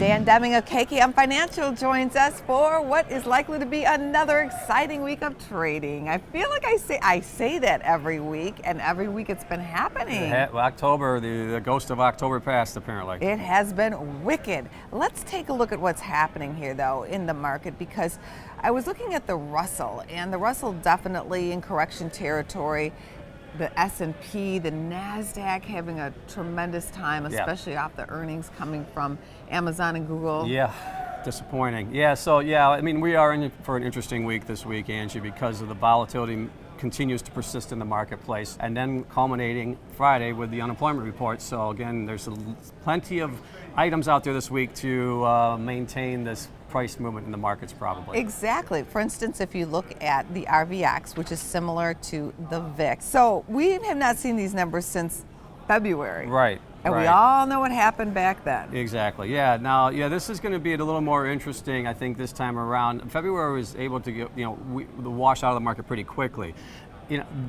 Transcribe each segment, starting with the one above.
Dan Deming of KKM Financial joins us for what is likely to be another exciting week of trading. I feel like I say that every week, and every week it's been happening. October, the ghost of October passed, apparently. It has been wicked. Let's take a look at what's happening here, though, in the market, because I was looking at the Russell, and the Russell definitely in correction territory. The S&P, the NASDAQ having a tremendous time, especially off the earnings coming from Amazon and Google. Yeah, disappointing. I mean, we are in for an interesting week this week, Angie, because of the volatility continues to persist in the marketplace, and then culminating Friday with the unemployment report. So again, there's plenty of items out there this week to maintain this price movement in the markets, probably. Exactly. For instance, if you look at the RVX, which is similar to the VIX. So we have not seen these numbers since February. Right. And we all know what happened back then. Exactly. Yeah. Now, this is going to be a little more interesting, I think, this time around. February was able to get, wash out of the market pretty quickly.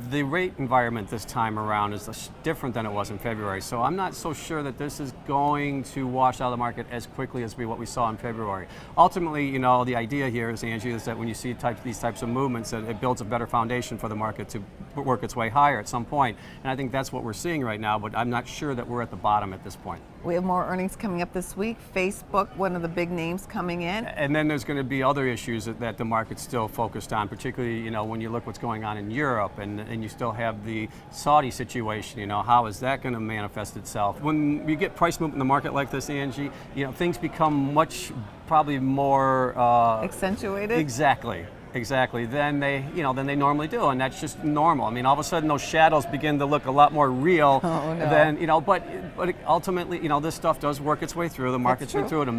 The rate environment this time around is different than it was in February. So I'm not so sure that this is going to wash out of the market as quickly as what we saw in February. Ultimately, the idea here is, Angie, is that when you see these types of movements, that it builds a better foundation for the market to work its way higher at some point. And I think that's what we're seeing right now, but I'm not sure that we're at the bottom at this point. We have more earnings coming up this week. Facebook, one of the big names coming in. And then there's going to be other issues that the market's still focused on, particularly, when you look what's going on in Europe, and you still have the Saudi situation. How is that going to manifest itself? When you get price movement in the market like this, Angie, things become probably more accentuated. Exactly. Than they normally do, and that's just normal. I mean, all of a sudden those shadows begin to look a lot more real. Oh, no. Than but ultimately, this stuff does work its way through. The market's been through it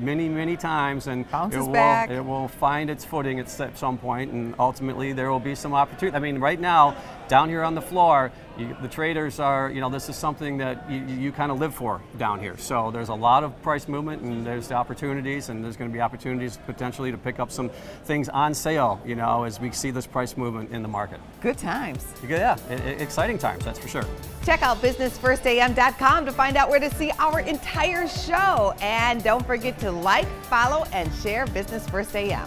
many times, and it will find its footing at some point, and ultimately there will be some opportunity. I mean, right now, down here on the floor, the traders are, this is something that you kind of live for down here. So there's a lot of price movement, and there's the opportunities, and there's going to be opportunities potentially to pick up some things on sale, as we see this price movement in the market. Good times. Yeah, exciting times, that's for sure. Check out businessfirstam.com to find out where to see our entire show. And don't forget to like, follow, and share Business First AM.